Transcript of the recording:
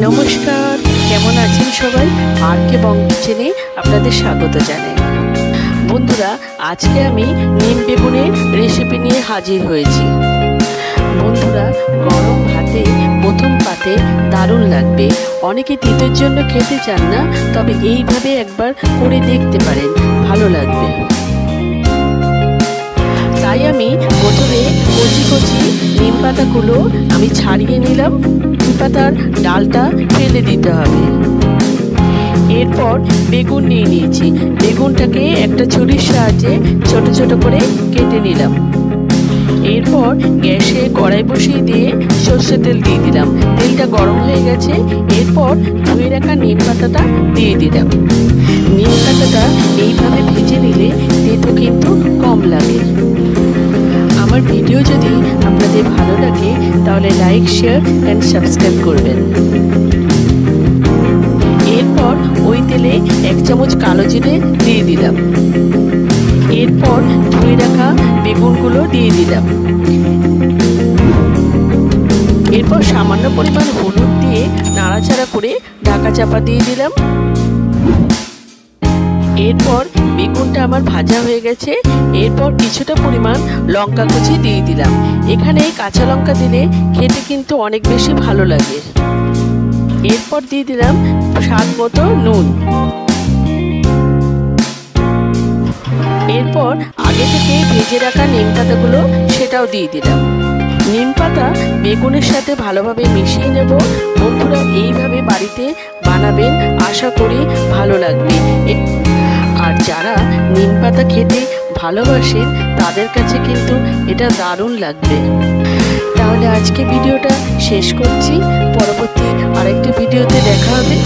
নমস্কার, কেমন আছেন সবাই? আর কে বং কিচেনে আপনাদের স্বাগত জানাই। বন্ধুরা, আজকে আমি নিম বেগুনের রেসিপি নিয়ে হাজির হয়েছি। বন্ধুরা, গরম ভাতে প্রথম পাতে দারুণ লাগবে। অনেকে তিতের জন্য খেতে চান না, তবে এইভাবে একবার করে দেখতে পারেন, ভালো লাগবে। তাই আমি প্রথমে কচি কচি নিম পাতাগুলো আমি ছাড়িয়ে নিলাম। নিম পাতার ডালটা ফেলে দিতে হবে। এরপর বেগুন নিয়ে নিয়েছি। বেগুনটাকে একটা ছুরির সাহায্যে ছোট ছোট করে কেটে নিলাম। এরপর গ্যাসে কড়াই বসিয়ে দিয়ে সর্ষের তেল দিয়ে দিলাম। তেলটা গরম হয়ে গেছে। এরপর ধুয়ে রাখা নিম পাতাটা দিয়ে দিলাম। নিম পাতাটা এইভাবে ভেজে নিলে তেতো কিন্তু কম লাগে। আমার ভিডিও যদি আপনাদের ভালো লাগে তাহলে লাইক, শেয়ার অ্যান্ড সাবস্ক্রাইব করবেন। এরপর ওই তেলে 1 চামচ কালো জিরে দিয়ে দিলাম। এরপর ধুয়ে রাখা বেগুনগুলো দিয়ে দিলাম। এরপর সামান্য পরিমাণ হলুদ দিয়ে নাড়াচাড়া করে ঢাকা চাপা দিয়ে দিলাম। এরপর বেগুনটা আমার ভাজা হয়ে গেছে। এরপর কিছুটা পরিমাণ লঙ্কা কুচি দিয়ে দিলাম। এখানে কাঁচা লঙ্কা দিলে খেতে কিন্তু অনেক বেশি ভালো লাগে। এরপর দিয়ে দিলাম স্বাদ মতো নুন। এরপর আগে থেকে ভেজে রাখা নিম পাতাগুলো সেটাও দিয়ে দিলাম। নিম পাতা বেগুনের সাথে ভালোভাবে মিশিয়ে নেব। বন্ধুরা, এইভাবে বাড়িতে বানাবেন, আশা করি ভালো লাগবে। আর যারা নিম পাতা খেতে ভালোবাসেন তাদের কাছে কিন্তু এটা দারুণ লাগবে। তাহলে আজকে ভিডিওটা শেষ করছি। পরবর্তী আরেকটা ভিডিওতে দেখা হবে।